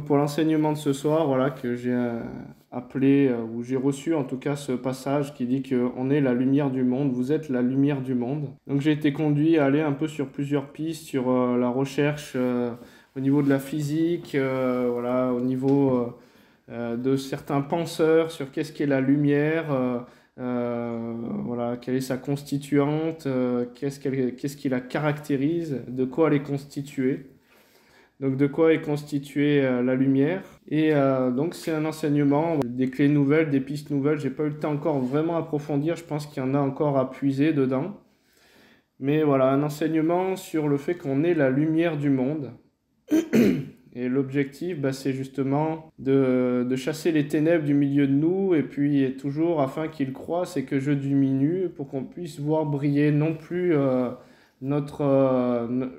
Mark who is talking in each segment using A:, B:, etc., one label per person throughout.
A: Donc pour l'enseignement de ce soir, voilà, que j'ai appelé, ou j'ai reçu en tout cas ce passage qui dit qu'on est la lumière du monde, vous êtes la lumière du monde. Donc j'ai été conduit à aller un peu sur plusieurs pistes, sur la recherche au niveau de la physique, voilà, au niveau de certains penseurs sur qu'est-ce qu'est la lumière, voilà, quelle est sa constituante, qu'est-ce qui la caractérise, de quoi elle est constituée. Donc de quoi est constituée la lumière. Et donc c'est un enseignement, des clés nouvelles, des pistes nouvelles. J'ai pas eu le temps encore vraiment approfondir, je pense qu'il y en a encore à puiser dedans. Mais voilà, un enseignement sur le fait qu'on est la lumière du monde. Et l'objectif, c'est justement de chasser les ténèbres du milieu de nous, et puis toujours afin qu'ils croissent et que je diminue, pour qu'on puisse voir briller non plus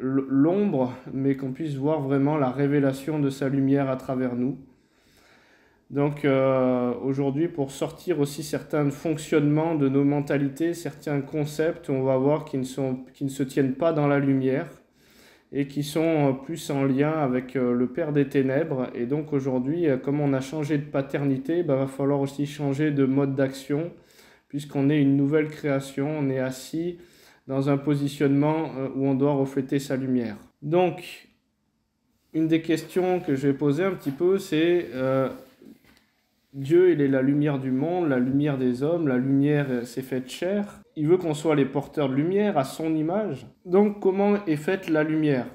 A: l'ombre, mais qu'on puisse voir vraiment la révélation de sa lumière à travers nous. Donc aujourd'hui, pour sortir aussi certains fonctionnements de nos mentalités, certains concepts, on va voir qui ne se tiennent pas dans la lumière et qui sont plus en lien avec le Père des Ténèbres. Et donc aujourd'hui, comme on a changé de paternité, va falloir aussi changer de mode d'action, puisqu'on est une nouvelle création, on est assis dans un positionnement où on doit refléter sa lumière. Donc, une des questions que je vais poser un petit peu, c'est Dieu, il est la lumière du monde, la lumière des hommes, la lumière s'est faite chair. Il veut qu'on soit les porteurs de lumière à son image. Donc, comment est faite la lumière ?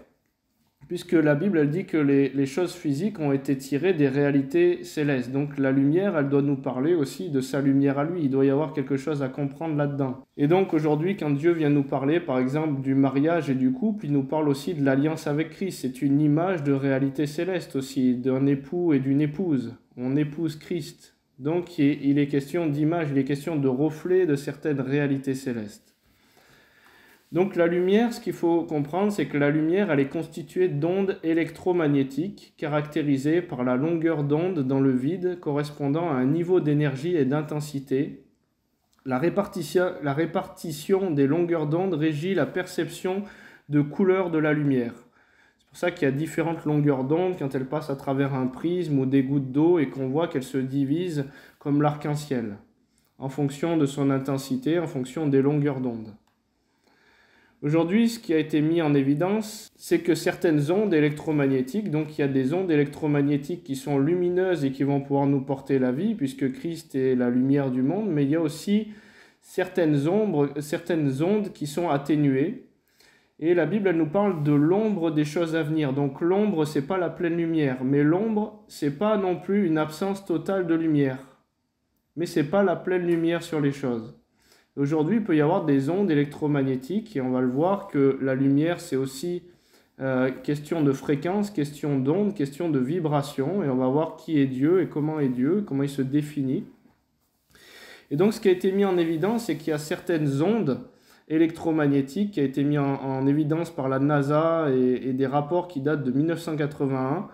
A: Puisque la Bible, elle dit que les choses physiques ont été tirées des réalités célestes. Donc la lumière, elle doit nous parler aussi de sa lumière à lui. Il doit y avoir quelque chose à comprendre là-dedans. Et donc aujourd'hui, quand Dieu vient nous parler, par exemple, du mariage et du couple, il nous parle aussi de l'alliance avec Christ. C'est une image de réalité céleste aussi, d'un époux et d'une épouse. On épouse Christ. Donc il est question d'image, il est question de reflet de certaines réalités célestes. Donc la lumière, ce qu'il faut comprendre, c'est que la lumière, elle est constituée d'ondes électromagnétiques caractérisées par la longueur d'onde dans le vide correspondant à un niveau d'énergie et d'intensité. La répartition des longueurs d'onde régit la perception de couleur de la lumière. C'est pour ça qu'il y a différentes longueurs d'onde quand elles passent à travers un prisme ou des gouttes d'eau et qu'on voit qu'elles se divisent comme l'arc-en-ciel, en fonction de son intensité, en fonction des longueurs d'onde. Aujourd'hui, ce qui a été mis en évidence, c'est que certaines ondes électromagnétiques, donc il y a des ondes électromagnétiques qui sont lumineuses et qui vont pouvoir nous porter la vie, puisque Christ est la lumière du monde, mais il y a aussi certaines ondes qui sont atténuées. Et la Bible, elle nous parle de l'ombre des choses à venir. Donc l'ombre, c'est pas la pleine lumière, mais l'ombre, c'est pas non plus une absence totale de lumière. Mais c'est pas la pleine lumière sur les choses. Aujourd'hui, il peut y avoir des ondes électromagnétiques et on va le voir que la lumière, c'est aussi question de fréquence, question d'onde, question de vibration. Et on va voir qui est Dieu et comment il se définit. Et donc, ce qui a été mis en évidence, c'est qu'il y a certaines ondes électromagnétiques qui a été mis en évidence par la NASA et des rapports qui datent de 1981,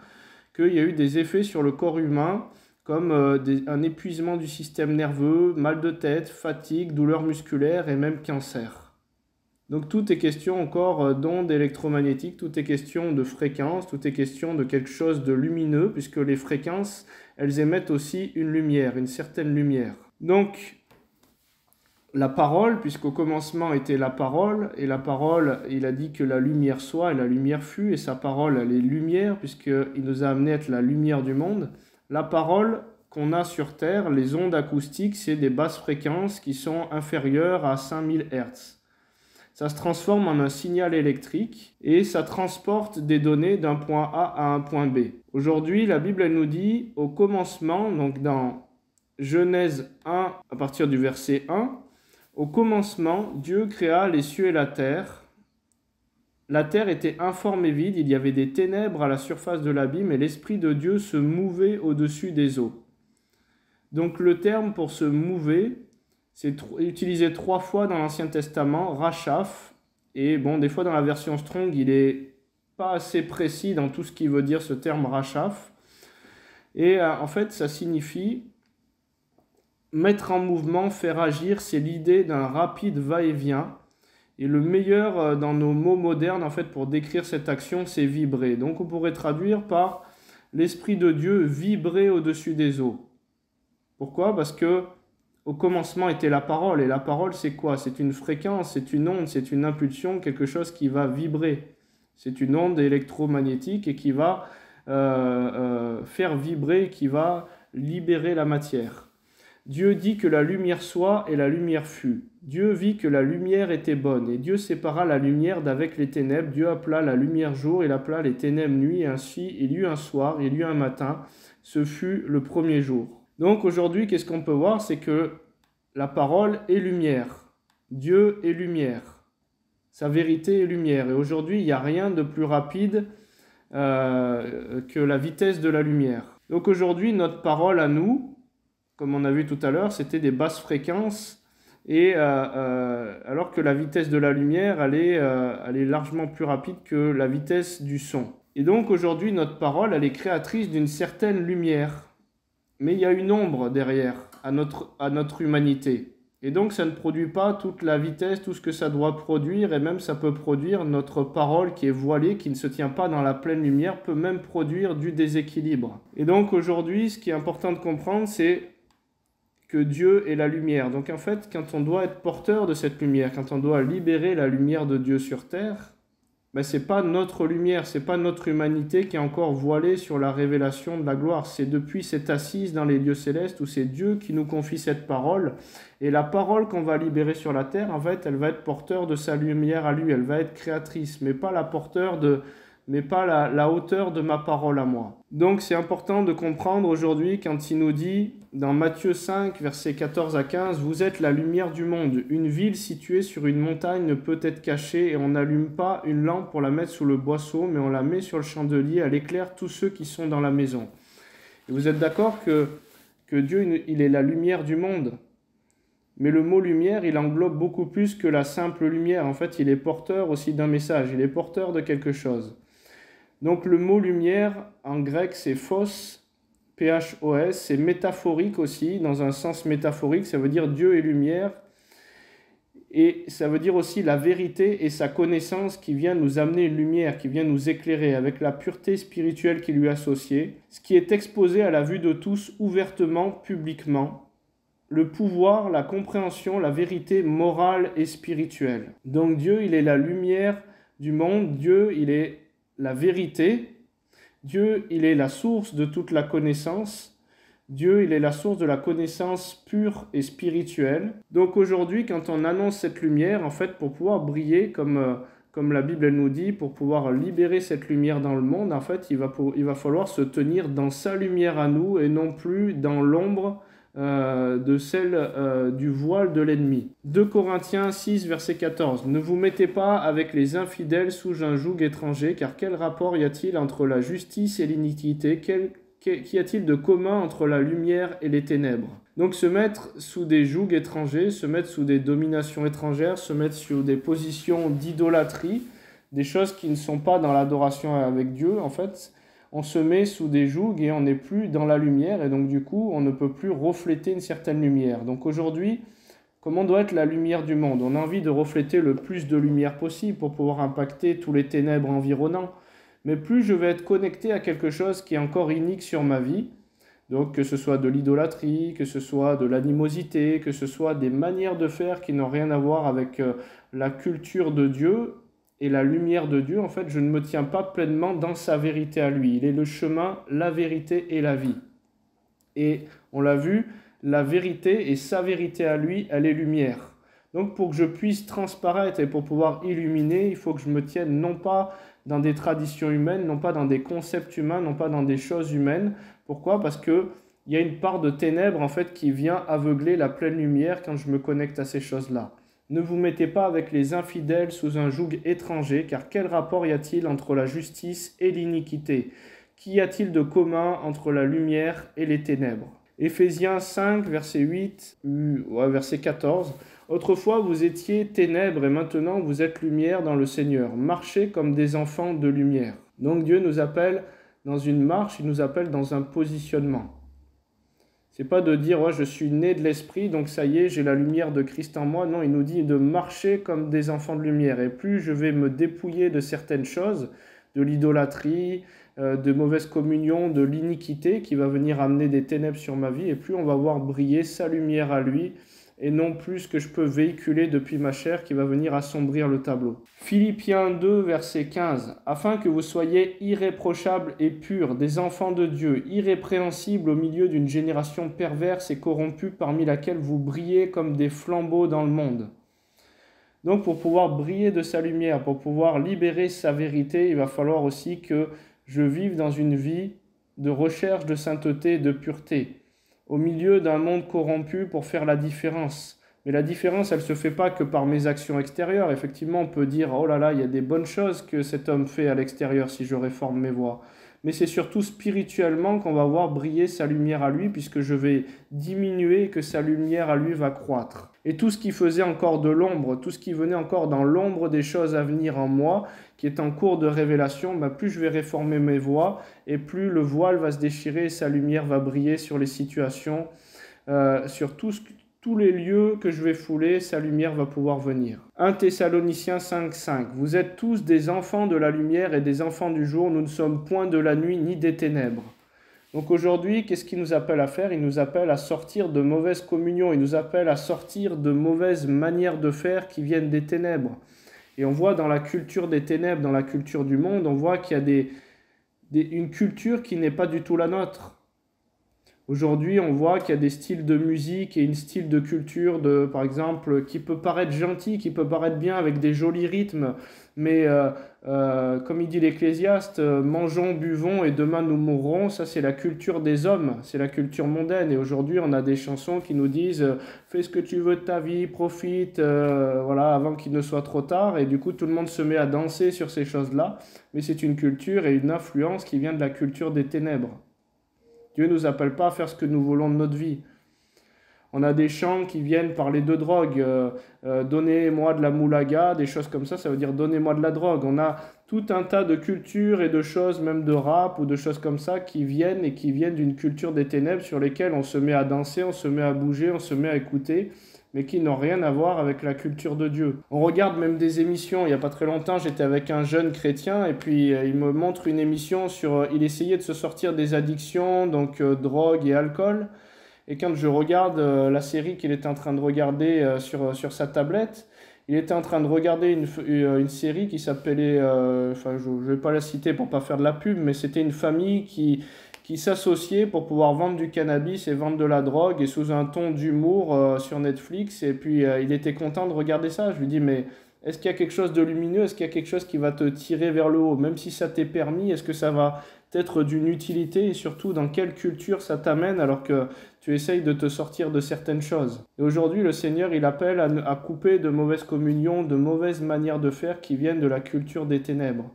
A: qu'il y a eu des effets sur le corps humain, comme un épuisement du système nerveux, mal de tête, fatigue, douleurs musculaires et même cancer. Donc tout est question encore d'ondes électromagnétiques, tout est question de fréquences, tout est question de quelque chose de lumineux, puisque les fréquences, elles émettent aussi une lumière, une certaine lumière. Donc la parole, puisqu'au commencement était la parole, et la parole, il a dit que la lumière soit et la lumière fut, et sa parole, elle est lumière, puisqu'il nous a amené à être la lumière du monde. La parole qu'on a sur Terre, les ondes acoustiques, c'est des basses fréquences qui sont inférieures à 5000 Hz. Ça se transforme en un signal électrique et ça transporte des données d'un point A à un point B. Aujourd'hui, la Bible, elle nous dit, au commencement, donc dans Genèse 1, à partir du verset 1, au commencement, Dieu créa les cieux et la terre. La terre était informe et vide, il y avait des ténèbres à la surface de l'abîme et l'Esprit de Dieu se mouvait au-dessus des eaux. Donc le terme pour se mouver, c'est utilisé 3 fois dans l'Ancien Testament, rachaf, et bon, des fois dans la version Strong, il n'est pas assez précis dans tout ce qu'il veut dire ce terme rachaf. Et en fait, ça signifie mettre en mouvement, faire agir, c'est l'idée d'un rapide va-et-vient. Et le meilleur dans nos mots modernes, en fait, pour décrire cette action, c'est vibrer. Donc on pourrait traduire par l'Esprit de Dieu vibrait au-dessus des eaux. Pourquoi? Parce que au commencement était la parole, et la parole c'est quoi? C'est une fréquence, c'est une onde, c'est une impulsion, quelque chose qui va vibrer. C'est une onde électromagnétique et qui va faire vibrer, qui va libérer la matière. Dieu dit que la lumière soit et la lumière fut. Dieu vit que la lumière était bonne et Dieu sépara la lumière d'avec les ténèbres. Dieu appela la lumière jour, il appela les ténèbres nuit, et ainsi il y eut un soir, il y eut un matin. Ce fut le premier jour. Donc aujourd'hui, qu'est-ce qu'on peut voir? C'est que la parole est lumière. Dieu est lumière. Sa vérité est lumière. Et aujourd'hui, il n'y a rien de plus rapide que la vitesse de la lumière. Donc aujourd'hui, notre parole à nous, comme on a vu tout à l'heure, c'était des basses fréquences, et alors que la vitesse de la lumière, elle est largement plus rapide que la vitesse du son. Et donc aujourd'hui, notre parole, elle est créatrice d'une certaine lumière. Mais il y a une ombre derrière à notre humanité. Et donc ça ne produit pas toute la vitesse, tout ce que ça doit produire, et même ça peut produire notre parole qui est voilée, qui ne se tient pas dans la pleine lumière, peut même produire du déséquilibre. Et donc aujourd'hui, ce qui est important de comprendre, c'est que Dieu est la lumière. Donc en fait, quand on doit être porteur de cette lumière, quand on doit libérer la lumière de Dieu sur terre, ben, ce n'est pas notre lumière, ce n'est pas notre humanité qui est encore voilée sur la révélation de la gloire. C'est depuis cette assise dans les lieux célestes où c'est Dieu qui nous confie cette parole. Et la parole qu'on va libérer sur la terre, en fait, elle va être porteur de sa lumière à lui. Elle va être créatrice, mais pas la hauteur de ma parole à moi. Donc c'est important de comprendre aujourd'hui quand il nous dit dans Matthieu 5, versets 14 à 15, « Vous êtes la lumière du monde. Une ville située sur une montagne ne peut être cachée et on n'allume pas une lampe pour la mettre sous le boisseau, mais on la met sur le chandelier, elle éclaire tous ceux qui sont dans la maison. » Et vous êtes d'accord que Dieu, il est la lumière du monde. Mais le mot lumière, il englobe beaucoup plus que la simple lumière. En fait, il est porteur aussi d'un message, il est porteur de quelque chose. Donc le mot lumière, en grec, c'est phos, P-H-O-S, c'est métaphorique aussi, dans un sens métaphorique, ça veut dire Dieu est lumière, et ça veut dire aussi la vérité et sa connaissance qui vient nous amener une lumière, qui vient nous éclairer avec la pureté spirituelle qui lui est associée, ce qui est exposé à la vue de tous ouvertement, publiquement, le pouvoir, la compréhension, la vérité morale et spirituelle. Donc Dieu, il est la lumière du monde, Dieu, il est la vérité, Dieu, il est la source de toute la connaissance. Dieu, il est la source de la connaissance pure et spirituelle. Donc aujourd'hui, quand on annonce cette lumière, en fait, pour pouvoir briller, comme la Bible elle nous dit, pour pouvoir libérer cette lumière dans le monde, en fait, il va falloir se tenir dans sa lumière à nous et non plus dans l'ombre de celle du voile de l'ennemi. 2 Corinthiens 6, verset 14. « Ne vous mettez pas avec les infidèles sous un joug étranger, car quel rapport y a-t-il entre la justice et l'iniquité? Qu'y a-t-il de commun entre la lumière et les ténèbres ?» Donc se mettre sous des jougs étrangers, se mettre sous des dominations étrangères, se mettre sous des positions d'idolâtrie, des choses qui ne sont pas dans l'adoration avec Dieu, en fait, on se met sous des jougs et on n'est plus dans la lumière, et donc du coup, on ne peut plus refléter une certaine lumière. Donc aujourd'hui, comment doit être la lumière du monde? On a envie de refléter le plus de lumière possible pour pouvoir impacter tous les ténèbres environnants. Mais plus je vais être connecté à quelque chose qui est encore inique sur ma vie, donc que ce soit de l'idolâtrie, que ce soit de l'animosité, que ce soit des manières de faire qui n'ont rien à voir avec la culture de Dieu et la lumière de Dieu, en fait, je ne me tiens pas pleinement dans sa vérité à lui. Il est le chemin, la vérité et la vie. Et on l'a vu, la vérité et sa vérité à lui, elle est lumière. Donc pour que je puisse transparaître et pour pouvoir illuminer, il faut que je me tienne non pas dans des traditions humaines, non pas dans des concepts humains, non pas dans des choses humaines. Pourquoi? Parce qu'il y a une part de ténèbres en fait qui vient aveugler la pleine lumière quand je me connecte à ces choses-là. Ne vous mettez pas avec les infidèles sous un joug étranger, car quel rapport y a-t-il entre la justice et l'iniquité? Qu'y a-t-il de commun entre la lumière et les ténèbres? Éphésiens 5, verset 8, verset 14. « Autrefois vous étiez ténèbres et maintenant vous êtes lumière dans le Seigneur. Marchez comme des enfants de lumière. » Donc Dieu nous appelle dans une marche, il nous appelle dans un positionnement. C'est pas de dire ouais, je suis né de l'esprit, donc ça y est, j'ai la lumière de Christ en moi. Non, il nous dit de marcher comme des enfants de lumière. Et plus je vais me dépouiller de certaines choses, de l'idolâtrie, de mauvaise communion, de l'iniquité qui va venir amener des ténèbres sur ma vie, et plus on va voir briller sa lumière à lui, et non plus ce que je peux véhiculer depuis ma chair qui va venir assombrir le tableau. Philippiens 2, verset 15. « Afin que vous soyez irréprochables et purs, des enfants de Dieu, irrépréhensibles au milieu d'une génération perverse et corrompue parmi laquelle vous brillez comme des flambeaux dans le monde. » Donc pour pouvoir briller de sa lumière, pour pouvoir libérer sa vérité, il va falloir aussi que je vive dans une vie de recherche de sainteté et de pureté, au milieu d'un monde corrompu pour faire la différence. Mais la différence, elle ne se fait pas que par mes actions extérieures. Effectivement, on peut dire « Oh là là, il y a des bonnes choses que cet homme fait à l'extérieur si je réforme mes voies. » Mais c'est surtout spirituellement qu'on va voir briller sa lumière à lui, puisque je vais diminuer et que sa lumière à lui va croître. Et tout ce qui faisait encore de l'ombre, tout ce qui venait encore dans l'ombre des choses à venir en moi, qui est en cours de révélation, plus je vais réformer mes voies, et plus le voile va se déchirer et sa lumière va briller sur les situations, sur tous les lieux que je vais fouler, sa lumière va pouvoir venir. 1 Thessaloniciens 5, 5. « Vous êtes tous des enfants de la lumière et des enfants du jour, nous ne sommes point de la nuit ni des ténèbres. » Donc aujourd'hui, qu'est-ce qu'il nous appelle à faire? Il nous appelle à sortir de mauvaises communions, il nous appelle à sortir de mauvaises manières de faire qui viennent des ténèbres. Et on voit dans la culture des ténèbres, dans la culture du monde, on voit qu'il y a une culture qui n'est pas du tout la nôtre. Aujourd'hui, on voit qu'il y a des styles de musique et un style de culture, par exemple, qui peut paraître gentil, qui peut paraître bien avec des jolis rythmes, mais comme il dit l'Ecclésiaste, mangeons, buvons et demain nous mourrons, ça c'est la culture des hommes, c'est la culture mondaine. Et aujourd'hui, on a des chansons qui nous disent fais ce que tu veux de ta vie, profite, voilà, avant qu'il ne soit trop tard. Et du coup, tout le monde se met à danser sur ces choses-là, mais c'est une culture et une influence qui vient de la culture des ténèbres. Dieu ne nous appelle pas à faire ce que nous voulons de notre vie. On a des chants qui viennent parler de drogue, donnez-moi de la moulaga, des choses comme ça veut dire donnez-moi de la drogue. On a tout un tas de cultures et de choses, même de rap ou de choses comme ça, qui viennent d'une culture des ténèbres sur lesquelles on se met à danser, on se met à bouger, on se met à écouter, mais qui n'ont rien à voir avec la culture de Dieu. On regarde même des émissions, il n'y a pas très longtemps, j'étais avec un jeune chrétien, et puis il me montre une émission sur... il essayait de se sortir des addictions, donc drogue et alcool, et quand je regarde la série qu'il était en train de regarder sur sa tablette, il était en train de regarder une série qui s'appelait... je ne vais pas la citer pour ne pas faire de la pub, mais c'était une famille qui s'associait pour pouvoir vendre du cannabis et vendre de la drogue, et sous un ton d'humour sur Netflix. Et puis il était content de regarder ça. Je lui dis, mais est-ce qu'il y a quelque chose de lumineux? Est-ce qu'il y a quelque chose qui va te tirer vers le haut? Même si ça t'est permis, est-ce que ça va être d'une utilité? Et surtout, dans quelle culture ça t'amène alors que tu essayes de te sortir de certaines choses? Et aujourd'hui, le Seigneur, il appelle à couper de mauvaises communions, de mauvaises manières de faire qui viennent de la culture des ténèbres.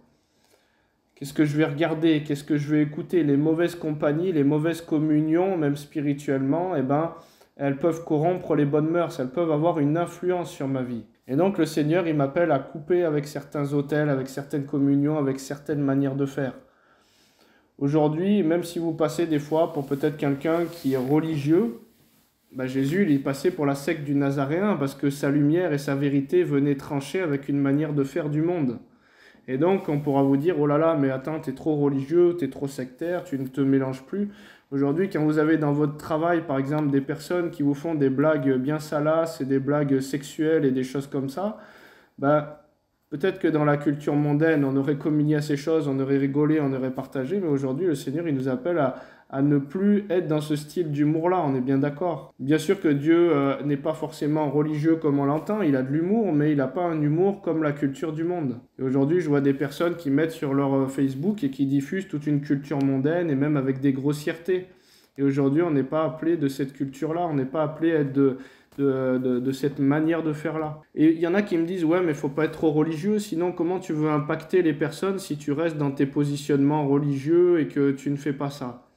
A: Qu'est-ce que je vais regarder? Qu'est-ce que je vais écouter? Les mauvaises compagnies, les mauvaises communions, même spirituellement, elles peuvent corrompre les bonnes mœurs, elles peuvent avoir une influence sur ma vie. Et donc le Seigneur, il m'appelle à couper avec certains autels, avec certaines communions, avec certaines manières de faire. Aujourd'hui, même si vous passez des fois pour peut-être quelqu'un qui est religieux, Jésus, il est passé pour la secte du Nazaréen parce que sa lumière et sa vérité venaient trancher avec une manière de faire du monde. Et donc, on pourra vous dire, oh là là, mais attends, t'es trop religieux, t'es trop sectaire, tu ne te mélanges plus. Aujourd'hui, quand vous avez dans votre travail, par exemple, des personnes qui vous font des blagues bien salaces et des blagues sexuelles et des choses comme ça, peut-être que dans la culture mondaine, on aurait communié à ces choses, on aurait rigolé, on aurait partagé, mais aujourd'hui, le Seigneur, il nous appelle à ne plus être dans ce style d'humour-là, on est bien d'accord. Bien sûr que Dieu n'est pas forcément religieux comme on l'entend, il a de l'humour, mais il n'a pas un humour comme la culture du monde. Et aujourd'hui, je vois des personnes qui mettent sur leur Facebook et qui diffusent toute une culture mondaine, et même avec des grossièretés. Et aujourd'hui, on n'est pas appelé de cette culture-là, on n'est pas appelé à être de cette manière de faire là. Et il y en a qui me disent, ouais, mais il ne faut pas être trop religieux, sinon comment tu veux impacter les personnes si tu restes dans tes positionnements religieux et que tu ne fais pas ça?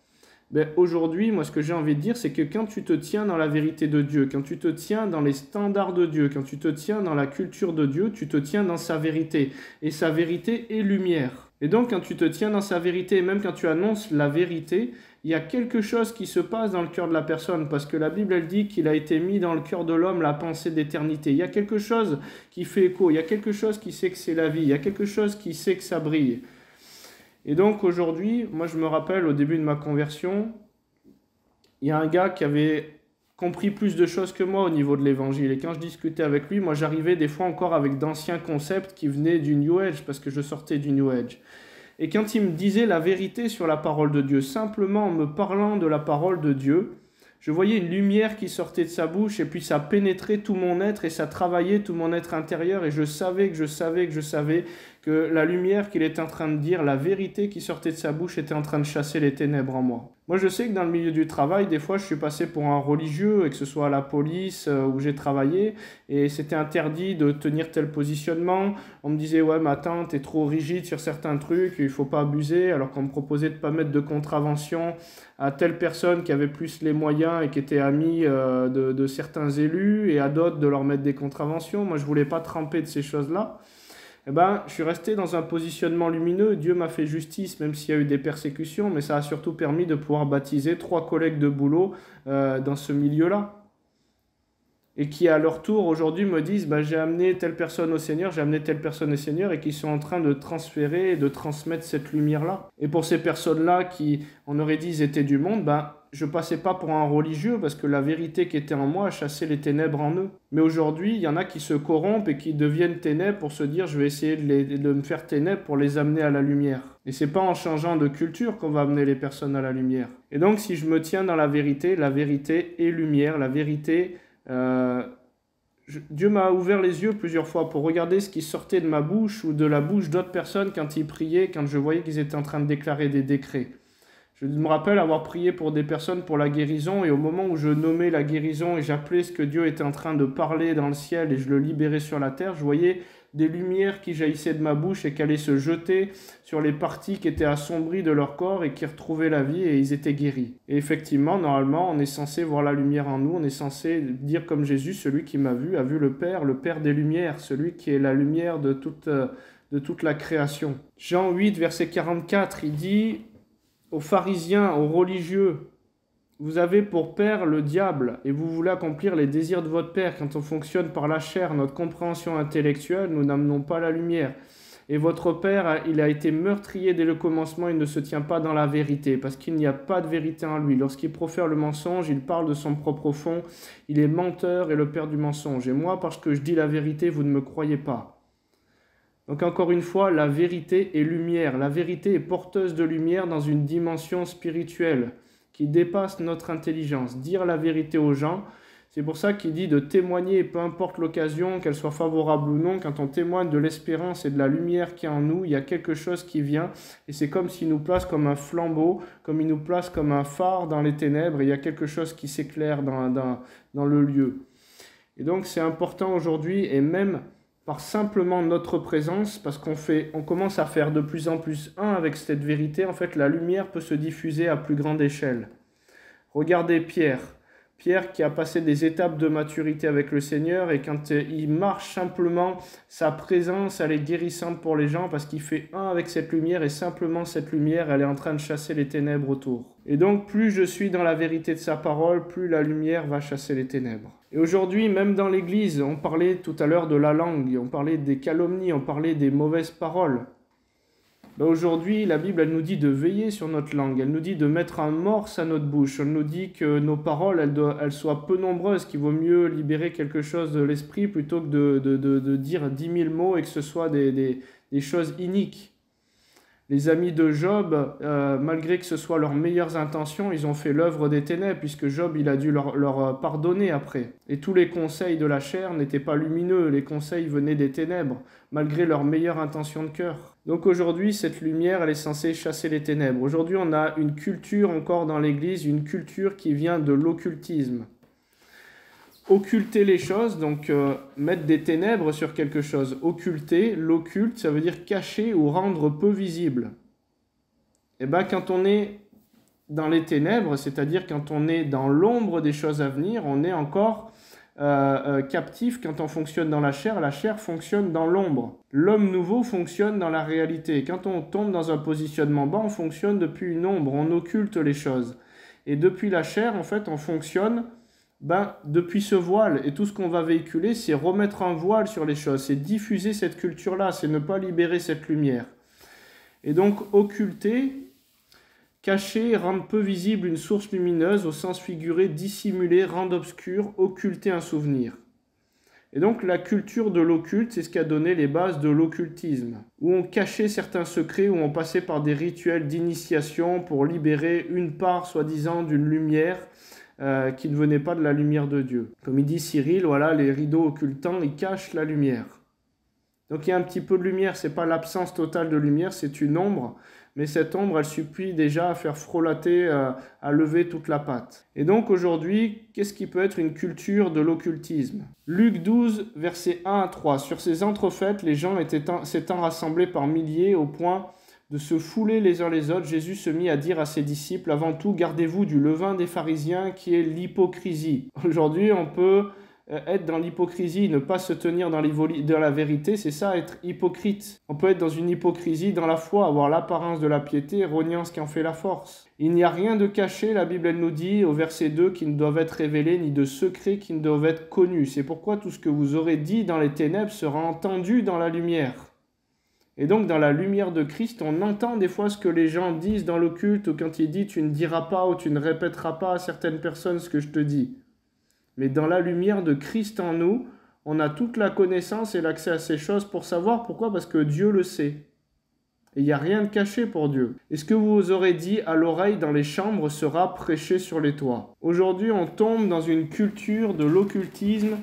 A: Aujourd'hui, moi, ce que j'ai envie de dire, c'est que quand tu te tiens dans la vérité de Dieu, quand tu te tiens dans les standards de Dieu, quand tu te tiens dans la culture de Dieu, tu te tiens dans sa vérité. Et sa vérité est lumière. Et donc, quand tu te tiens dans sa vérité, et même quand tu annonces la vérité, il y a quelque chose qui se passe dans le cœur de la personne, parce que la Bible, elle dit qu'il a été mis dans le cœur de l'homme la pensée d'éternité. Il y a quelque chose qui fait écho, il y a quelque chose qui sait que c'est la vie, il y a quelque chose qui sait que ça brille. Et donc aujourd'hui, moi je me rappelle au début de ma conversion, il y a un gars qui avait compris plus de choses que moi au niveau de l'évangile. Et quand je discutais avec lui, moi j'arrivais des fois encore avec d'anciens concepts qui venaient du New Age, parce que je sortais du New Age. Et quand il me disait la vérité sur la parole de Dieu, simplement en me parlant de la parole de Dieu, je voyais une lumière qui sortait de sa bouche et puis ça pénétrait tout mon être et ça travaillait tout mon être intérieur et je savais que la lumière qu'il était en train de dire, la vérité qui sortait de sa bouche était en train de chasser les ténèbres en moi. Moi, je sais que dans le milieu du travail, des fois, je suis passé pour un religieux, et que ce soit à la police où j'ai travaillé, et c'était interdit de tenir tel positionnement. On me disait, ouais, mais attends, t'es trop rigide sur certains trucs, il faut pas abuser, alors qu'on me proposait de pas mettre de contravention à telle personne qui avait plus les moyens et qui était amie de certains élus, et à d'autres de leur mettre des contraventions. Moi, je voulais pas tremper de ces choses-là. Eh ben, je suis resté dans un positionnement lumineux. Dieu m'a fait justice, même s'il y a eu des persécutions, mais ça a surtout permis de pouvoir baptiser 3 collègues de boulot dans ce milieu-là. Et qui, à leur tour, aujourd'hui, me disent j'ai amené telle personne au Seigneur, j'ai amené telle personne au Seigneur, et qui sont en train de transférer et de transmettre cette lumière-là. Et pour ces personnes-là qui, on aurait dit, ils étaient du monde, je passais pas pour un religieux parce que la vérité qui était en moi chassait les ténèbres en eux. Mais aujourd'hui, il y en a qui se corrompent et qui deviennent ténèbres pour se dire je vais essayer de me faire ténèbres pour les amener à la lumière. Et c'est pas en changeant de culture qu'on va amener les personnes à la lumière. Et donc si je me tiens dans la vérité est lumière, la vérité... Dieu m'a ouvert les yeux plusieurs fois pour regarder ce qui sortait de ma bouche ou de la bouche d'autres personnes quand ils priaient, quand je voyais qu'ils étaient en train de déclarer des décrets. Je me rappelle avoir prié pour des personnes pour la guérison et au moment où je nommais la guérison et j'appelais ce que Dieu était en train de parler dans le ciel et je le libérais sur la terre, je voyais des lumières qui jaillissaient de ma bouche et qui allaient se jeter sur les parties qui étaient assombries de leur corps et qui retrouvaient la vie et ils étaient guéris. Et effectivement, normalement, on est censé voir la lumière en nous, on est censé dire comme Jésus, celui qui m'a vu a vu le Père des lumières, celui qui est la lumière de toute la création. Jean 8, verset 44, il dit... aux pharisiens, aux religieux, vous avez pour père le diable et vous voulez accomplir les désirs de votre père. Quand on fonctionne par la chair, notre compréhension intellectuelle, nous n'amenons pas la lumière. Et votre père, il a été meurtrier dès le commencement, il ne se tient pas dans la vérité, parce qu'il n'y a pas de vérité en lui. Lorsqu'il profère le mensonge, il parle de son propre fond, il est menteur et le père du mensonge. Et moi, parce que je dis la vérité, vous ne me croyez pas. Donc encore une fois, la vérité est lumière. La vérité est porteuse de lumière dans une dimension spirituelle qui dépasse notre intelligence. Dire la vérité aux gens, c'est pour ça qu'il dit de témoigner, peu importe l'occasion, qu'elle soit favorable ou non, quand on témoigne de l'espérance et de la lumière qui est en nous, il y a quelque chose qui vient et c'est comme s'il nous place comme un flambeau, comme il nous place comme un phare dans les ténèbres et il y a quelque chose qui s'éclaire dans le lieu. Et donc c'est important aujourd'hui et même... par simplement notre présence, parce qu'on commence à faire de plus en plus un avec cette vérité, en fait, la lumière peut se diffuser à plus grande échelle. Regardez Pierre. Pierre qui a passé des étapes de maturité avec le Seigneur et quand il marche simplement, sa présence, elle est guérissante pour les gens parce qu'il fait un avec cette lumière et simplement cette lumière, elle est en train de chasser les ténèbres autour. Et donc, plus je suis dans la vérité de sa parole, plus la lumière va chasser les ténèbres. Et aujourd'hui, même dans l'Église, on parlait tout à l'heure de la langue, on parlait des calomnies, on parlait des mauvaises paroles. Aujourd'hui, la Bible, elle nous dit de veiller sur notre langue, elle nous dit de mettre un morse à notre bouche, elle nous dit que nos paroles, elles soient peu nombreuses, qu'il vaut mieux libérer quelque chose de l'esprit plutôt que de dire 10 000 mots et que ce soit des choses iniques. Les amis de Job, malgré que ce soit leurs meilleures intentions, ils ont fait l'œuvre des ténèbres, puisque Job, il a dû leur pardonner après. Et tous les conseils de la chair n'étaient pas lumineux, les conseils venaient des ténèbres, malgré leurs meilleures intentions de cœur. Donc aujourd'hui, cette lumière, elle est censée chasser les ténèbres. Aujourd'hui, on a une culture encore dans l'Église, une culture qui vient de l'occultisme. Occulter les choses, donc mettre des ténèbres sur quelque chose. Occulter, l'occulte, ça veut dire cacher ou rendre peu visible. Et bien quand on est dans les ténèbres, c'est-à-dire quand on est dans l'ombre des choses à venir, on est encore captif. Quand on fonctionne dans la chair fonctionne dans l'ombre. L'homme nouveau fonctionne dans la réalité. Quand on tombe dans un positionnement bas, on fonctionne depuis une ombre, on occulte les choses. Et depuis la chair, en fait, on fonctionne depuis ce voile. Et tout ce qu'on va véhiculer, c'est remettre un voile sur les choses, c'est diffuser cette culture-là, c'est ne pas libérer cette lumière. Et donc occulter, cacher, rendre peu visible une source lumineuse, au sens figuré, dissimuler, rendre obscur, occulter un souvenir. Et donc la culture de l'occulte, c'est ce qui a donné les bases de l'occultisme, où on cachait certains secrets, où on passait par des rituels d'initiation pour libérer une part, soi-disant, d'une lumière qui ne venait pas de la lumière de Dieu. Comme il dit Cyril, voilà, les rideaux occultants, ils cachent la lumière. Donc il y a un petit peu de lumière, c'est pas l'absence totale de lumière, c'est une ombre, mais cette ombre, elle suffit déjà à faire frelater, à lever toute la pâte. Et donc aujourd'hui, qu'est-ce qui peut être une culture de l'occultisme? Luc 12, versets 1 à 3. Sur ces entrefaites, les gens s'étant rassemblés par milliers au point de se fouler les uns les autres, Jésus se mit à dire à ses disciples, avant tout, gardez-vous du levain des pharisiens qui est l'hypocrisie. Aujourd'hui, on peut être dans l'hypocrisie, ne pas se tenir dans la vérité, c'est ça, être hypocrite. On peut être dans une hypocrisie dans la foi, avoir l'apparence de la piété, reniant ce qui en fait la force. Il n'y a rien de caché, la Bible elle nous dit au verset 2, qui ne doivent être révélés, ni de secrets qui ne doivent être connus. C'est pourquoi tout ce que vous aurez dit dans les ténèbres sera entendu dans la lumière. Et donc dans la lumière de Christ, on entend des fois ce que les gens disent dans l'occulte, ou quand il dit tu ne diras pas ou tu ne répéteras pas à certaines personnes ce que je te dis. Mais dans la lumière de Christ en nous, on a toute la connaissance et l'accès à ces choses pour savoir pourquoi, parce que Dieu le sait. Et il n'y a rien de caché pour Dieu. Et ce que vous aurez dit à l'oreille dans les chambres sera prêché sur les toits. Aujourd'hui, on tombe dans une culture de l'occultisme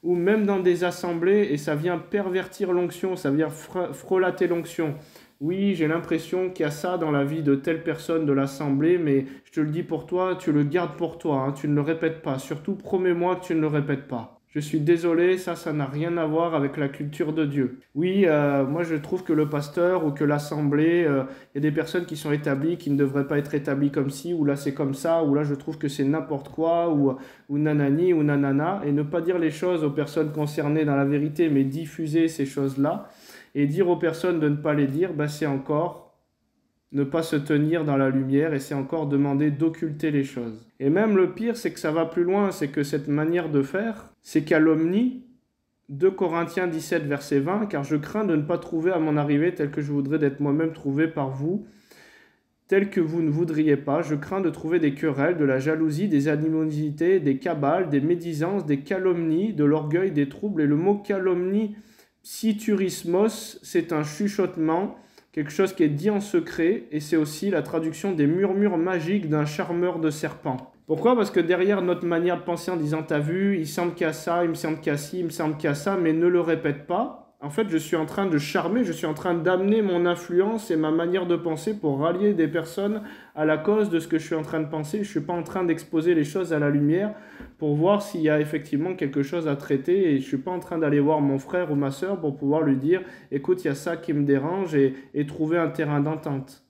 A: ou même dans des assemblées, et ça vient pervertir l'onction, ça vient frelater l'onction. Oui, j'ai l'impression qu'il y a ça dans la vie de telle personne de l'assemblée, mais je te le dis pour toi, tu le gardes pour toi, hein, tu ne le répètes pas. Surtout, promets-moi que tu ne le répètes pas. Je suis désolé, ça n'a rien à voir avec la culture de Dieu. Oui, moi je trouve que le pasteur ou que l'assemblée, il y a des personnes qui sont établies, qui ne devraient pas être établies comme ci, ou là c'est comme ça, ou là je trouve que c'est n'importe quoi, ou nanani, ou nanana, et ne pas dire les choses aux personnes concernées dans la vérité, mais diffuser ces choses-là, et dire aux personnes de ne pas les dire, ben c'est encore ne pas se tenir dans la lumière, et c'est encore demander d'occulter les choses. Et même le pire, c'est que ça va plus loin, c'est que cette manière de faire, c'est calomnie. 2 Corinthiens 17, verset 20, « Car je crains de ne pas trouver à mon arrivée tel que je voudrais d'être moi-même trouvé par vous, tel que vous ne voudriez pas. Je crains de trouver des querelles, de la jalousie, des animosités, des cabales, des médisances, des calomnies, de l'orgueil, des troubles. » Et le mot calomnie, psiturismos, c'est un chuchotement, quelque chose qui est dit en secret, et c'est aussi la traduction des murmures magiques d'un charmeur de serpent. Pourquoi? Parce que derrière notre manière de penser en disant « t'as vu, il semble qu'il y a ça, il me semble qu'il y a ci, il me semble qu'il y a ça », mais ne le répète pas. En fait, je suis en train de charmer, je suis en train d'amener mon influence et ma manière de penser pour rallier des personnes à la cause de ce que je suis en train de penser. Je ne suis pas en train d'exposer les choses à la lumière pour voir s'il y a effectivement quelque chose à traiter, et je ne suis pas en train d'aller voir mon frère ou ma sœur pour pouvoir lui dire « écoute, il y a ça qui me dérange » et trouver un terrain d'entente.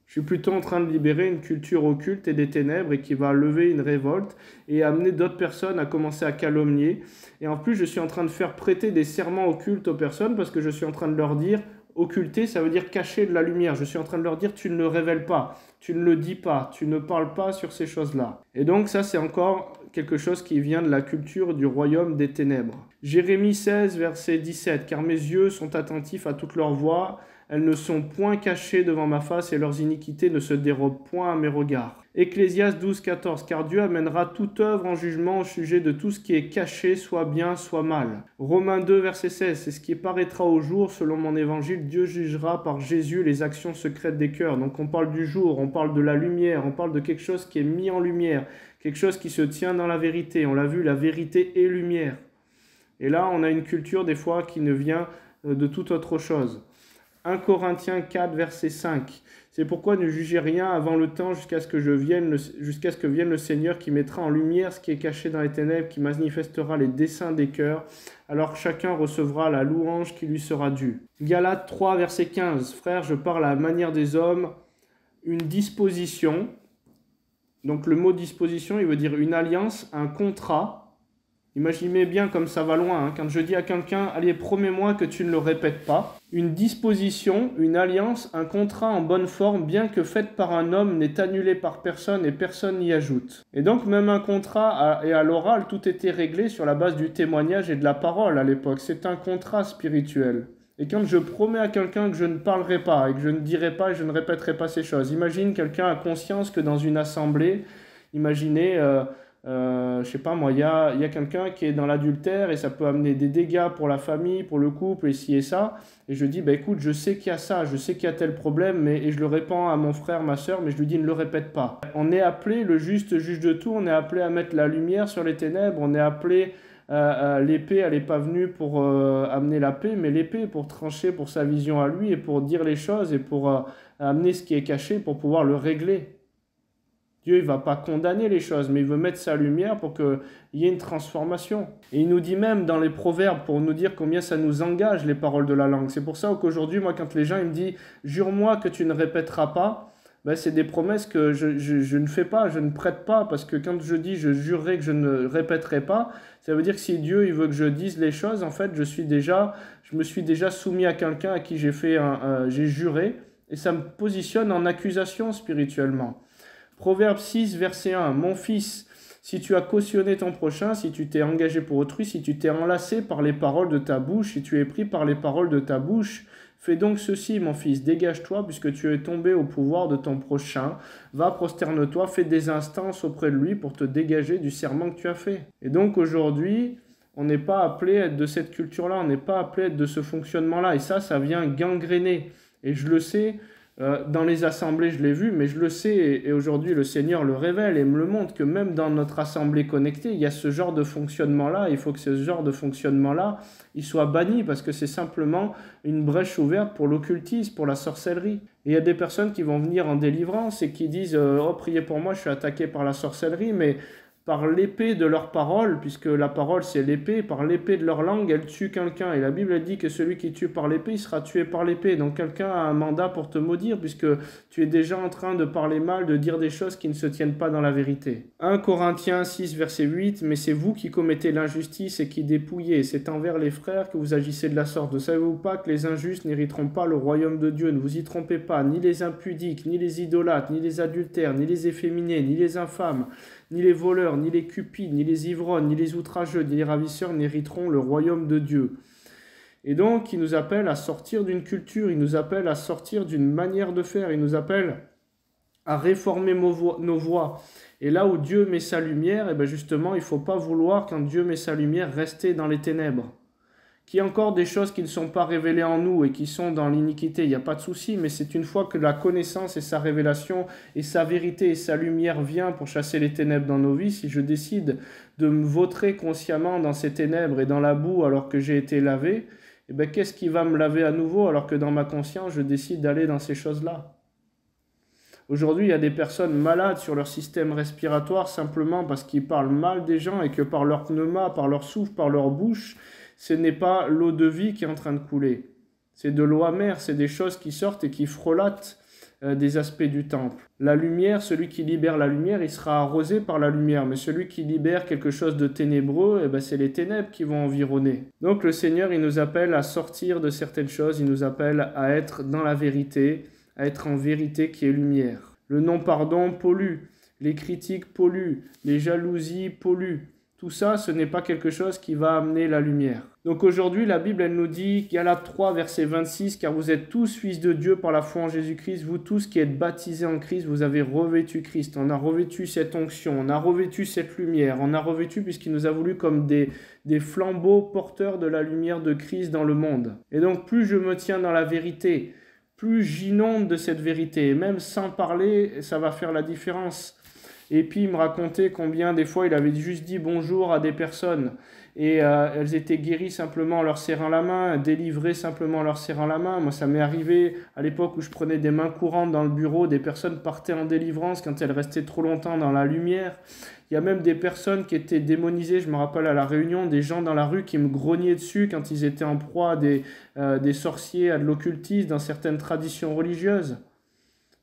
A: Je suis plutôt en train de libérer une culture occulte et des ténèbres, et qui va lever une révolte et amener d'autres personnes à commencer à calomnier. Et en plus, je suis en train de faire prêter des serments occultes aux personnes, parce que je suis en train de leur dire, occulter, ça veut dire cacher de la lumière. Je suis en train de leur dire, tu ne le révèles pas, tu ne le dis pas, tu ne parles pas sur ces choses-là. Et donc ça, c'est encore quelque chose qui vient de la culture du royaume des ténèbres. Jérémie 16, verset 17, « Car mes yeux sont attentifs à toutes leurs voies, elles ne sont point cachées devant ma face, et leurs iniquités ne se dérobent point à mes regards. » Ecclésiaste 12, 14, « Car Dieu amènera toute œuvre en jugement au sujet de tout ce qui est caché, soit bien, soit mal. » Romains 2, verset 16, « C'est ce qui paraîtra au jour, selon mon évangile, Dieu jugera par Jésus les actions secrètes des cœurs. » Donc on parle du jour, on parle de la lumière, on parle de quelque chose qui est mis en lumière, quelque chose qui se tient dans la vérité. On l'a vu, la vérité est lumière. Et là, on a une culture des fois qui ne vient de toute autre chose. 1 Corinthiens 4, verset 5. « C'est pourquoi ne jugez rien avant le temps jusqu'à ce que vienne le Seigneur qui mettra en lumière ce qui est caché dans les ténèbres, qui manifestera les desseins des cœurs. Alors chacun recevra la louange qui lui sera due. » Galates 3, verset 15. « Frères, je parle à la manière des hommes, une disposition. » Donc le mot disposition, il veut dire une alliance, un contrat. Imaginez bien comme ça va loin, hein. Quand je dis à quelqu'un « Allez, promets-moi que tu ne le répètes pas », une disposition, une alliance, un contrat en bonne forme, bien que faite par un homme, n'est annulé par personne et personne n'y ajoute. Et donc même un contrat et à l'oral, tout était réglé sur la base du témoignage et de la parole à l'époque. C'est un contrat spirituel. Et quand je promets à quelqu'un que je ne parlerai pas, et que je ne dirai pas, et je ne répéterai pas ces choses, imagine quelqu'un a conscience que dans une assemblée, imaginez, je sais pas moi, il y a quelqu'un qui est dans l'adultère et ça peut amener des dégâts pour la famille, pour le couple, et ci et ça. Et je dis, bah écoute, je sais qu'il y a ça, je sais qu'il y a tel problème, et je le répands à mon frère, ma soeur, mais je lui dis, ne le répète pas. On est appelé, le juste juge de tout, on est appelé à mettre la lumière sur les ténèbres, on est appelé, l'épée, elle n'est pas venue pour amener la paix, mais l'épée pour trancher pour sa vision à lui et pour dire les choses et pour amener ce qui est caché pour pouvoir le régler. Dieu, il ne va pas condamner les choses, mais il veut mettre sa lumière pour qu'il y ait une transformation. Et il nous dit même dans les proverbes, pour nous dire combien ça nous engage, les paroles de la langue. C'est pour ça qu'aujourd'hui, moi, quand les gens ils me disent « Jure-moi que tu ne répéteras pas », ben, c'est des promesses que je ne fais pas, je ne prête pas, parce que quand je dis « je jurerai que je ne répéterai pas », ça veut dire que si Dieu il veut que je dise les choses, en fait, je me suis déjà soumis à quelqu'un à qui j'ai juré, et ça me positionne en accusation spirituellement. Proverbe 6, verset 1. Mon fils, si tu as cautionné ton prochain, si tu t'es engagé pour autrui, si tu t'es enlacé par les paroles de ta bouche, si tu es pris par les paroles de ta bouche, fais donc ceci, mon fils, dégage-toi, puisque tu es tombé au pouvoir de ton prochain. Va, prosterne-toi, fais des instances auprès de lui pour te dégager du serment que tu as fait. Et donc aujourd'hui, on n'est pas appelé à être de cette culture-là, on n'est pas appelé à être de ce fonctionnement-là. Et ça vient gangréner. Et je le sais. Dans les assemblées, je l'ai vu, mais je le sais, et aujourd'hui le Seigneur le révèle et me le montre, que même dans notre assemblée connectée, il y a ce genre de fonctionnement-là. Il faut que ce genre de fonctionnement-là, il soit banni, parce que c'est simplement une brèche ouverte pour l'occultisme, pour la sorcellerie. Et il y a des personnes qui vont venir en délivrance et qui disent « Oh, priez pour moi, je suis attaqué par la sorcellerie », mais par l'épée de leur parole, puisque la parole c'est l'épée, par l'épée de leur langue, elle tue quelqu'un. Et la Bible dit que celui qui tue par l'épée, il sera tué par l'épée. Donc quelqu'un a un mandat pour te maudire, puisque tu es déjà en train de parler mal, de dire des choses qui ne se tiennent pas dans la vérité. 1 Corinthiens 6, verset 8, « Mais c'est vous qui commettez l'injustice et qui dépouillez. C'est envers les frères que vous agissez de la sorte. Ne savez-vous pas que les injustes n'hériteront pas le royaume de Dieu? Ne vous y trompez pas, ni les impudiques, ni les idolâtres, ni les adultères, ni les efféminés, ni les infâmes, ni les voleurs, ni les cupides, ni les ivrognes, ni les outrageux, ni les ravisseurs n'hériteront le royaume de Dieu. » Et donc, il nous appelle à sortir d'une culture, il nous appelle à sortir d'une manière de faire, il nous appelle à réformer nos voies. Et là où Dieu met sa lumière, et bien justement, il ne faut pas vouloir, quand Dieu met sa lumière, rester dans les ténèbres. Qu'il y a encore des choses qui ne sont pas révélées en nous et qui sont dans l'iniquité, il n'y a pas de souci, mais c'est une fois que la connaissance et sa révélation et sa vérité et sa lumière vient pour chasser les ténèbres dans nos vies, si je décide de me vautrer consciemment dans ces ténèbres et dans la boue alors que j'ai été lavé, eh bien, qu'est-ce qui va me laver à nouveau alors que dans ma conscience, je décide d'aller dans ces choses-là? Aujourd'hui, il y a des personnes malades sur leur système respiratoire simplement parce qu'ils parlent mal des gens et que par leur pneuma, par leur souffle, par leur bouche, ce n'est pas l'eau de vie qui est en train de couler. C'est de l'eau amère, c'est des choses qui sortent et qui frelatent des aspects du temple. La lumière, celui qui libère la lumière, il sera arrosé par la lumière. Mais celui qui libère quelque chose de ténébreux, eh ben, c'est les ténèbres qui vont environner. Donc le Seigneur, il nous appelle à sortir de certaines choses, il nous appelle à être dans la vérité, à être en vérité qui est lumière. Le non-pardon pollue, les critiques polluent, les jalousies polluent. Tout ça, ce n'est pas quelque chose qui va amener la lumière. Donc aujourd'hui, la Bible, elle nous dit, Galates 3, verset 26, « Car vous êtes tous fils de Dieu par la foi en Jésus-Christ, vous tous qui êtes baptisés en Christ, vous avez revêtu Christ. » On a revêtu cette onction, on a revêtu cette lumière, on a revêtu puisqu'il nous a voulu comme des flambeaux porteurs de la lumière de Christ dans le monde. Et donc plus je me tiens dans la vérité, plus j'inonde de cette vérité, et même sans parler, ça va faire la différence. Et puis il me racontait combien des fois il avait juste dit bonjour à des personnes et elles étaient guéries simplement en leur serrant la main, délivrées simplement en leur serrant la main. Moi ça m'est arrivé à l'époque où je prenais des mains courantes dans le bureau, des personnes partaient en délivrance quand elles restaient trop longtemps dans la lumière. Il y a même des personnes qui étaient démonisées, je me rappelle à la Réunion, des gens dans la rue qui me grognaient dessus quand ils étaient en proie à des sorciers, à de l'occultisme dans certaines traditions religieuses.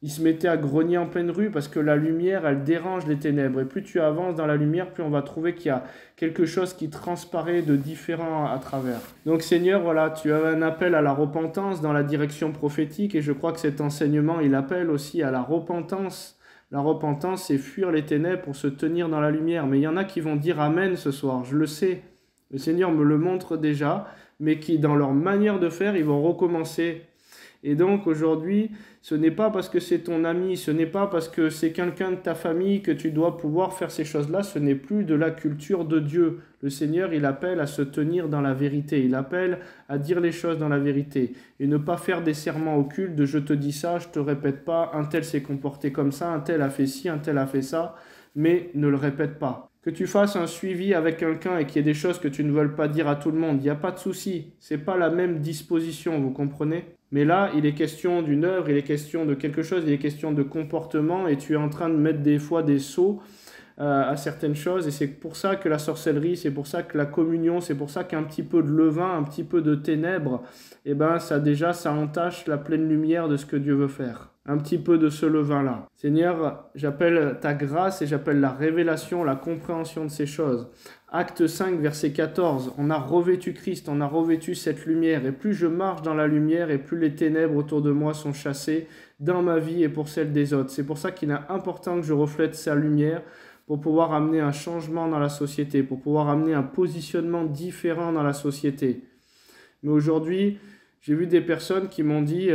A: Ils se mettaient à grogner en pleine rue parce que la lumière, elle dérange les ténèbres. Et plus tu avances dans la lumière, plus on va trouver qu'il y a quelque chose qui transparaît de différent à travers. Donc Seigneur, voilà, tu as un appel à la repentance dans la direction prophétique et je crois que cet enseignement, il appelle aussi à la repentance. La repentance, c'est fuir les ténèbres pour se tenir dans la lumière. Mais il y en a qui vont dire Amen ce soir, je le sais. Le Seigneur me le montre déjà. mais qui, dans leur manière de faire, ils vont recommencer. Et donc aujourd'hui, ce n'est pas parce que c'est ton ami, ce n'est pas parce que c'est quelqu'un de ta famille que tu dois pouvoir faire ces choses-là, ce n'est plus de la culture de Dieu. Le Seigneur, il appelle à se tenir dans la vérité, il appelle à dire les choses dans la vérité et ne pas faire des serments occultes de je te dis ça, je te répète pas, un tel s'est comporté comme ça, un tel a fait ci, un tel a fait ça, mais ne le répète pas. Que tu fasses un suivi avec quelqu'un et qu'il y ait des choses que tu ne veux pas dire à tout le monde, il n'y a pas de souci, c'est pas la même disposition, vous comprenez ? Mais là, il est question d'une œuvre, il est question de quelque chose, il est question de comportement et tu es en train de mettre des fois des sceaux à certaines choses et c'est pour ça que la sorcellerie, c'est pour ça que la communion, c'est pour ça qu'un petit peu de levain, un petit peu de ténèbres, eh ben ça entache la pleine lumière de ce que Dieu veut faire. Un petit peu de ce levain-là. Seigneur, j'appelle ta grâce et j'appelle la révélation, la compréhension de ces choses. Acte 5, verset 14, on a revêtu Christ, on a revêtu cette lumière. Et plus je marche dans la lumière et plus les ténèbres autour de moi sont chassées dans ma vie et pour celle des autres. C'est pour ça qu'il est important que je reflète sa lumière pour pouvoir amener un changement dans la société, pour pouvoir amener un positionnement différent dans la société. Mais aujourd'hui, j'ai vu des personnes qui m'ont dit...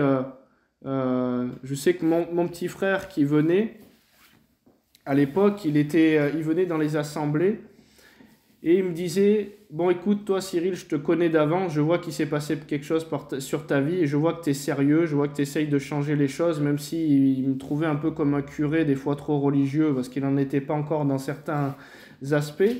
A: je sais que mon petit frère qui venait, à l'époque, il venait dans les assemblées et il me disait, bon écoute, toi Cyril, je te connais d'avant, je vois qu'il s'est passé quelque chose sur ta vie et je vois que tu es sérieux, je vois que tu essayes de changer les choses, même s'il me trouvait un peu comme un curé, des fois trop religieux, parce qu'il n'en était pas encore dans certains aspects.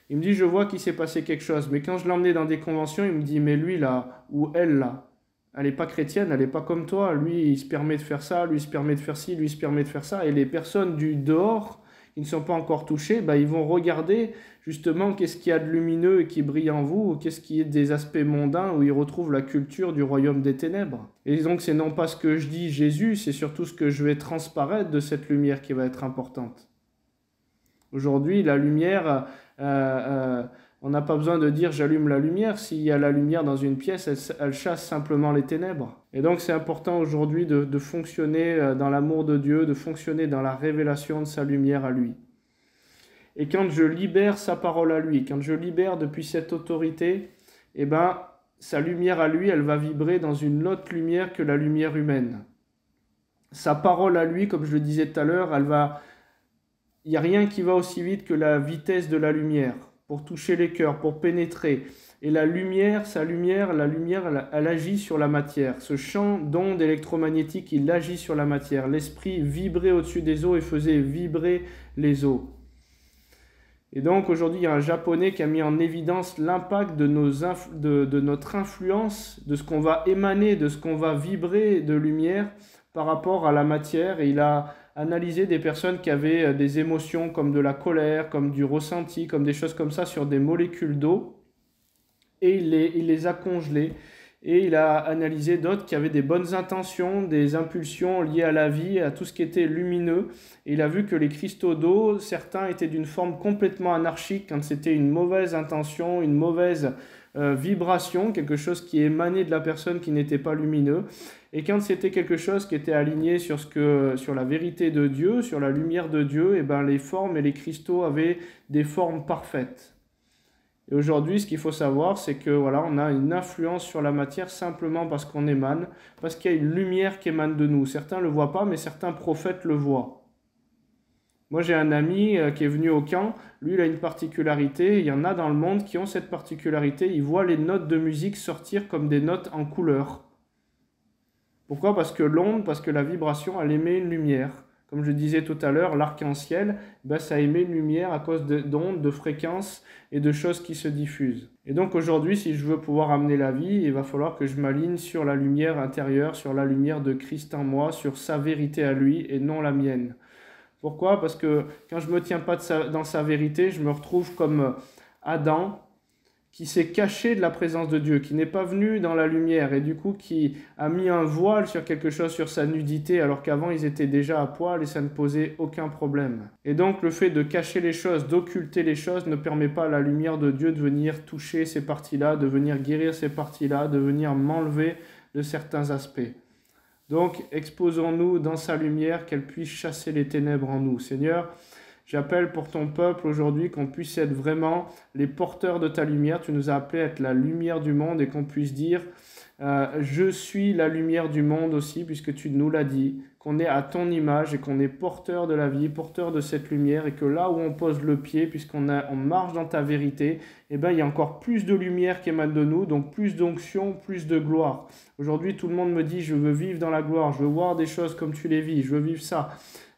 A: Il me dit, je vois qu'il s'est passé quelque chose, mais quand je l'emmenais dans des conventions, il me dit, mais lui là, ou elle là, elle n'est pas chrétienne, elle n'est pas comme toi. Lui, il se permet de faire ça, lui, il se permet de faire ci, lui, il se permet de faire ça. Et les personnes du dehors, qui ne sont pas encore touchées, ils vont regarder justement qu'est-ce qu'il y a de lumineux et qui brille en vous, ou qu'est-ce qui est des aspects mondains où ils retrouvent la culture du royaume des ténèbres. Et donc, c'est non pas ce que je dis Jésus, c'est surtout ce que je vais transparaître de cette lumière qui va être importante. Aujourd'hui, la lumière... on n'a pas besoin de dire j'allume la lumière. S'il y a la lumière dans une pièce, elle chasse simplement les ténèbres. Et donc c'est important aujourd'hui de fonctionner dans l'amour de Dieu, de fonctionner dans la révélation de sa lumière à lui. Et quand je libère sa parole à lui, quand je libère depuis cette autorité, sa lumière à lui, elle va vibrer dans une autre lumière que la lumière humaine. Sa parole à lui, comme je le disais tout à l'heure, il n'y a rien qui va aussi vite que la vitesse de la lumière, pour toucher les cœurs, pour pénétrer. Et la lumière, elle agit sur la matière. Ce champ d'ondes électromagnétiques, il agit sur la matière. L'esprit vibrait au-dessus des eaux et faisait vibrer les eaux. Et donc aujourd'hui, il y a un Japonais qui a mis en évidence l'impact de notre influence, de ce qu'on va émaner, de ce qu'on va vibrer de lumière par rapport à la matière. Et il a analysé des personnes qui avaient des émotions comme de la colère, comme du ressenti, comme des choses comme ça sur des molécules d'eau. Et il les a congelées. Et il a analysé d'autres qui avaient des bonnes intentions, des impulsions liées à la vie, à tout ce qui était lumineux. Et il a vu que les cristaux d'eau, certains étaient d'une forme complètement anarchique quand c'était une mauvaise intention, une mauvaise vibration, quelque chose qui émanait de la personne qui n'était pas lumineux. Et quand c'était quelque chose qui était aligné sur la vérité de Dieu, sur la lumière de Dieu, les formes et les cristaux avaient des formes parfaites. Et aujourd'hui, ce qu'il faut savoir, c'est que on a une influence sur la matière simplement parce qu'on émane, parce qu'il y a une lumière qui émane de nous. Certains ne le voient pas, mais certains prophètes le voient. Moi, j'ai un ami qui est venu au camp. Lui, il a une particularité. Il y en a dans le monde qui ont cette particularité. Ils voient les notes de musique sortir comme des notes en couleur. Pourquoi ? Parce que l'onde, parce que la vibration, elle émet une lumière. Comme je disais tout à l'heure, l'arc-en-ciel, ça émet une lumière à cause d'ondes, de fréquences et de choses qui se diffusent. Et donc aujourd'hui, si je veux pouvoir amener la vie, il va falloir que je m'aligne sur la lumière intérieure, sur la lumière de Christ en moi, sur sa vérité à lui et non la mienne. Pourquoi ? Parce que quand je ne me tiens pas dans sa vérité, je me retrouve comme Adam, qui s'est caché de la présence de Dieu, qui n'est pas venu dans la lumière et du coup qui a mis un voile sur quelque chose, sur sa nudité, alors qu'avant ils étaient déjà à poil et ça ne posait aucun problème. Et donc le fait de cacher les choses, d'occulter les choses ne permet pas à la lumière de Dieu de venir toucher ces parties-là, de venir guérir ces parties-là, de venir m'enlever de certains aspects. Donc exposons-nous dans sa lumière, qu'elle puisse chasser les ténèbres en nous. Seigneur, J'appelle pour ton peuple aujourd'hui qu'on puisse être vraiment les porteurs de ta lumière. Tu nous as appelés à être la lumière du monde et qu'on puisse dire je suis la lumière du monde aussi, puisque tu nous l'as dit, qu'on est à ton image et qu'on est porteur de la vie, porteur de cette lumière, et que là où on pose le pied, on marche dans ta vérité, eh ben, il y a encore plus de lumière qui émane de nous, donc plus d'onction, plus de gloire. Aujourd'hui, tout le monde me dit, je veux vivre dans la gloire, je veux voir des choses comme tu les vis, je veux vivre ça.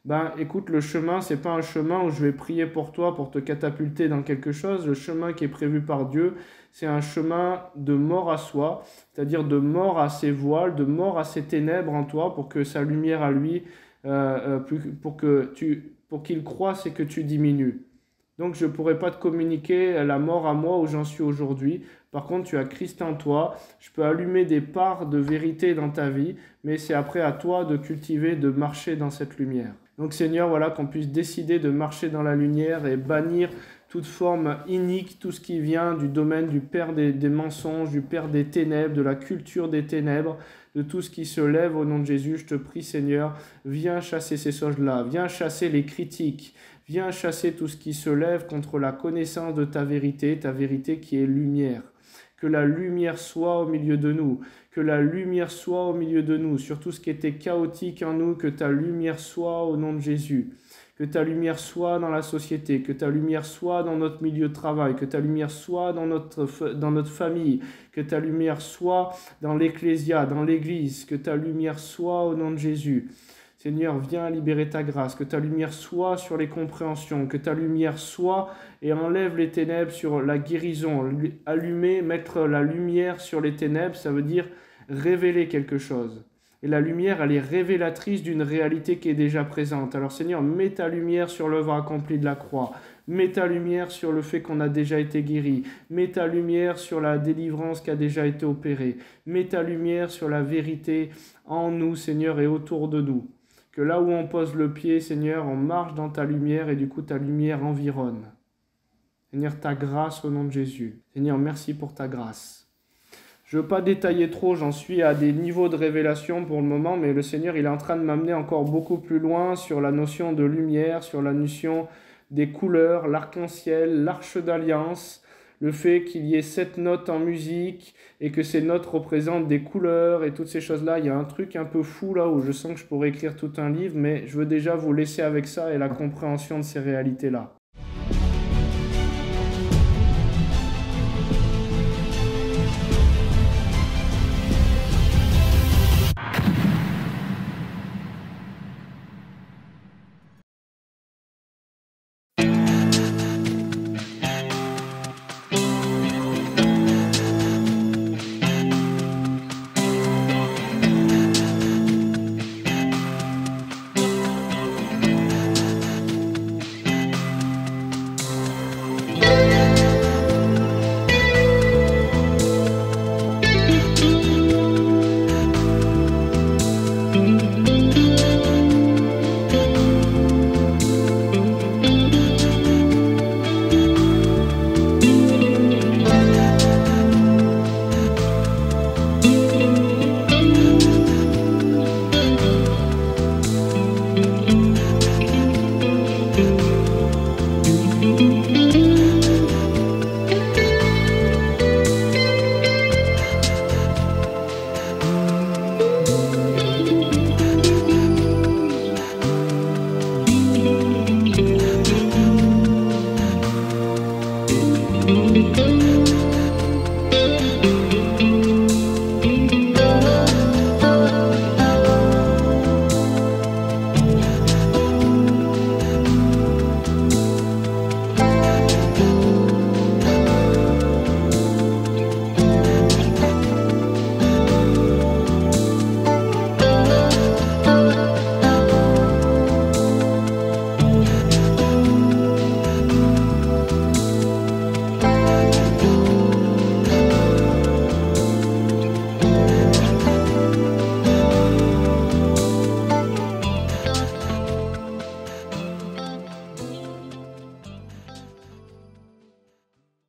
A: Ben, écoute, le chemin, c'est pas un chemin où je vais prier pour toi, pour te catapulter dans quelque chose. Le chemin qui est prévu par Dieu, c'est un chemin de mort à soi, c'est-à-dire de mort à ses voiles, de mort à ses ténèbres en toi, pour que sa lumière à lui, pour qu'il croisse et que tu diminues. Donc je ne pourrais pas te communiquer la mort à moi où j'en suis aujourd'hui. Par contre, tu as Christ en toi. Je peux allumer des parts de vérité dans ta vie, mais c'est après à toi de cultiver, de marcher dans cette lumière. Donc Seigneur, voilà qu'on puisse décider de marcher dans la lumière et bannir toute forme inique, tout ce qui vient du domaine du père des mensonges, du père des ténèbres, de la culture des ténèbres, de tout ce qui se lève au nom de Jésus. Je te prie Seigneur, viens chasser ces choses-là, viens chasser les critiques, viens chasser tout ce qui se lève contre la connaissance de ta vérité qui est lumière. Que la lumière soit au milieu de nous, que la lumière soit au milieu de nous, sur tout ce qui était chaotique en nous, que ta lumière soit au nom de Jésus. Que ta lumière soit dans la société, que ta lumière soit dans notre milieu de travail, que ta lumière soit dans notre famille, que ta lumière soit dans l'ecclésia, dans l'église, que ta lumière soit au nom de Jésus. Seigneur, viens libérer ta grâce, que ta lumière soit sur les compréhensions, que ta lumière soit et enlève les ténèbres sur la guérison. Allumer, mettre la lumière sur les ténèbres, ça veut dire révéler quelque chose. Et la lumière, elle est révélatrice d'une réalité qui est déjà présente. Alors Seigneur, mets ta lumière sur l'œuvre accomplie de la croix. Mets ta lumière sur le fait qu'on a déjà été guéri. Mets ta lumière sur la délivrance qui a déjà été opérée. Mets ta lumière sur la vérité en nous, Seigneur, et autour de nous. Que là où on pose le pied, Seigneur, on marche dans ta lumière et du coup ta lumière environne. Seigneur, ta grâce au nom de Jésus. Seigneur, merci pour ta grâce. Je ne veux pas détailler trop, j'en suis à des niveaux de révélation pour le moment, mais le Seigneur, il est en train de m'amener encore beaucoup plus loin sur la notion de lumière, sur la notion des couleurs, l'arc-en-ciel, l'arche d'alliance, le fait qu'il y ait 7 notes en musique et que ces notes représentent des couleurs et toutes ces choses-là. Il y a un truc un peu fou là où je sens que je pourrais écrire tout un livre, mais je veux déjà vous laisser avec ça et la compréhension de ces réalités-là.